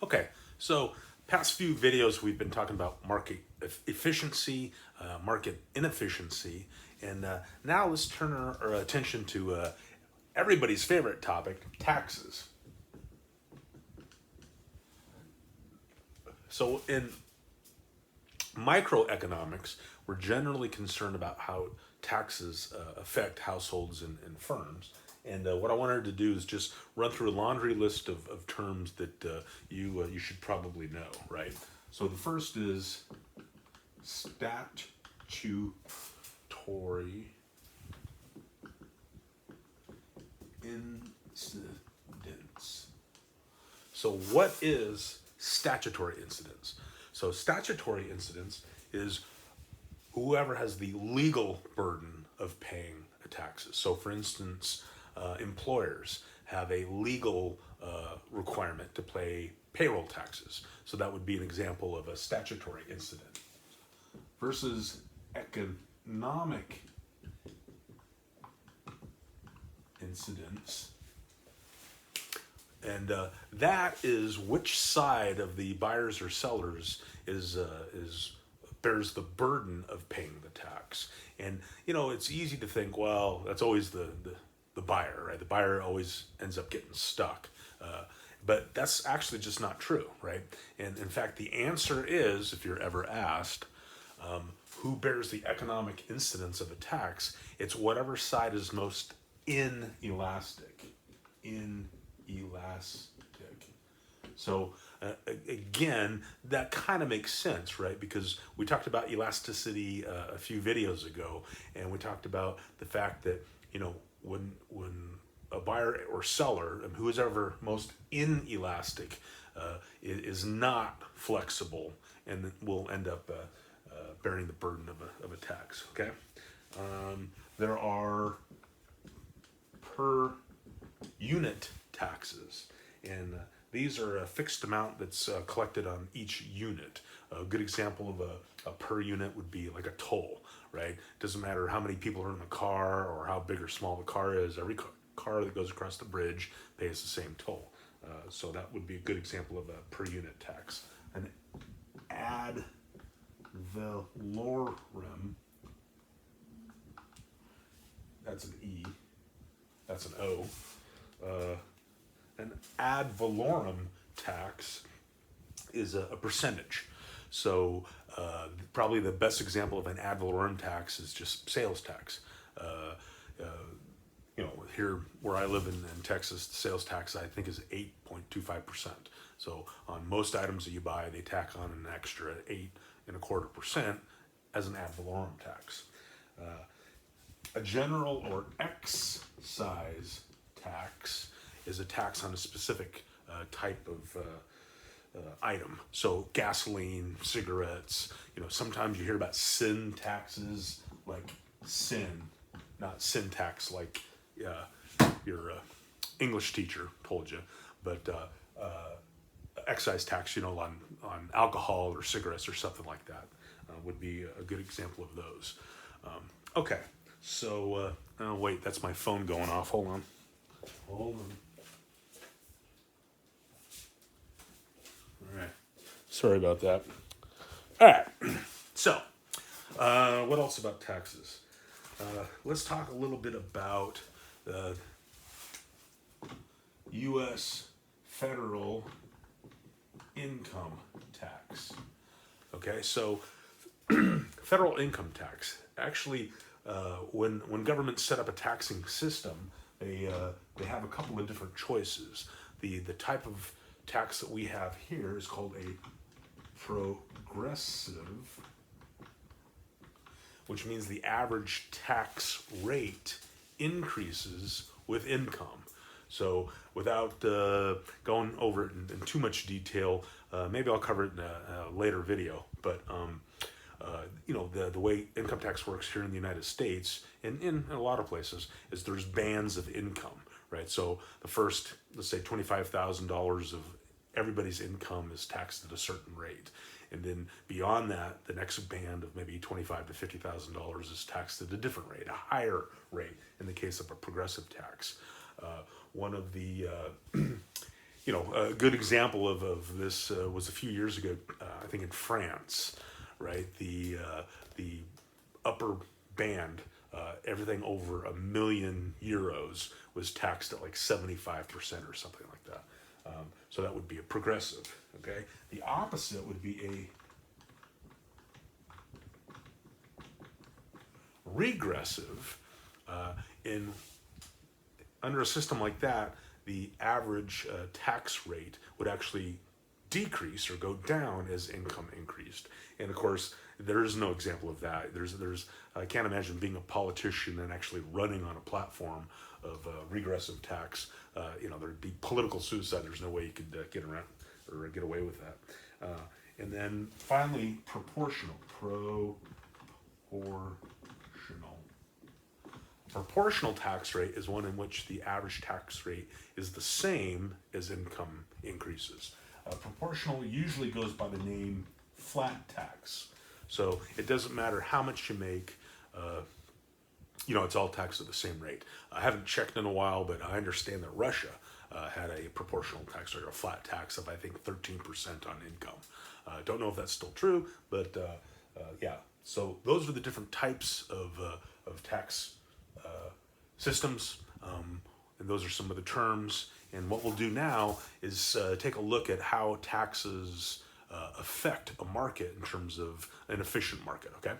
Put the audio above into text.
Okay, so past few videos we've been talking about market efficiency, market inefficiency, and now let's turn our attention to everybody's favorite topic, taxes. So in microeconomics, we're generally concerned about how taxes affect households and firms. And what I wanted to do is just run through a laundry list of terms that you should probably know, right? So the first is statutory incidents. So what is statutory incidents? So statutory incidents is whoever has the legal burden of paying taxes. So, for instance, employers have a legal requirement to pay payroll taxes. So that would be an example of a statutory incident. Versus economic incidents. And that is which side of the buyers or sellers is bears the burden of paying the tax. And it's easy to think, well, that's always the buyer, right? The buyer always ends up getting stuck. But that's actually just not true, right? And in fact, the answer is, if you're ever asked, who bears the economic incidence of a tax, it's whatever side is most inelastic. So again, that kind of makes sense, right? Because we talked about elasticity a few videos ago, and we talked about the fact that when a buyer or seller, who is ever most inelastic, is not flexible, and will end up bearing the burden of a tax. Okay, there are per unit taxes, and these are a fixed amount that's collected on each unit. A good example of a per unit would be like a toll, right? Doesn't matter how many people are in the car or how big or small the car is, every car that goes across the bridge pays the same toll. So that would be a good example of a per unit tax. An ad valorem, that's an E, that's an O. An ad valorem tax is a percentage. So probably the best example of an ad valorem tax is just sales tax. Here where I live in Texas, the sales tax I think is 8.25%. So on most items that you buy, they tack on an extra 8.25% as an ad valorem tax. A general or excise tax is a tax on a specific type of item. So gasoline, cigarettes. Sometimes you hear about sin taxes, like sin, not syntax, like your English teacher told you, but excise tax, on alcohol or cigarettes or something like that would be a good example of those. Okay, so oh wait, that's my phone going off. Hold on. All right. Sorry about that. All right. So, what else about taxes? Let's talk a little bit about the U.S. federal income tax. Okay, so federal income tax. Actually, when governments set up a taxing system, they have a couple of different choices. The type of tax that we have here is called a progressive, which means the average tax rate increases with income. So without going over it in too much detail, maybe I'll cover it in a later video, but the way income tax works here in the United States and in a lot of places is there's bands of income, right? So the first, let's say $25,000 of everybody's income is taxed at a certain rate. And then beyond that, the next band of maybe $25,000 to $50,000 is taxed at a different rate, a higher rate in the case of a progressive tax. One of the A good example of this was a few years ago, I think in France, right? The upper band, everything over €1 million was taxed at like 75% or something like that. So that would be a progressive. Okay, the opposite would be a regressive. In Under a system like that, the average tax rate would actually decrease or go down as income increased. And of course, there is no example of that. I can't imagine being a politician and actually running on a platform of regressive tax. There'd be political suicide. There's no way you could get around or get away with that. And then finally, proportional. Proportional tax rate is one in which the average tax rate is the same as income increases. Proportional usually goes by the name flat tax. So it doesn't matter how much you make, it's all taxed at the same rate. I haven't checked in a while, but I understand that Russia had a proportional tax rate, or a flat tax of, I think, 13% on income. Don't know if that's still true, but yeah. So those are the different types of tax systems, and those are some of the terms. And what we'll do now is take a look at how taxes affect a market in terms of an efficient market, okay?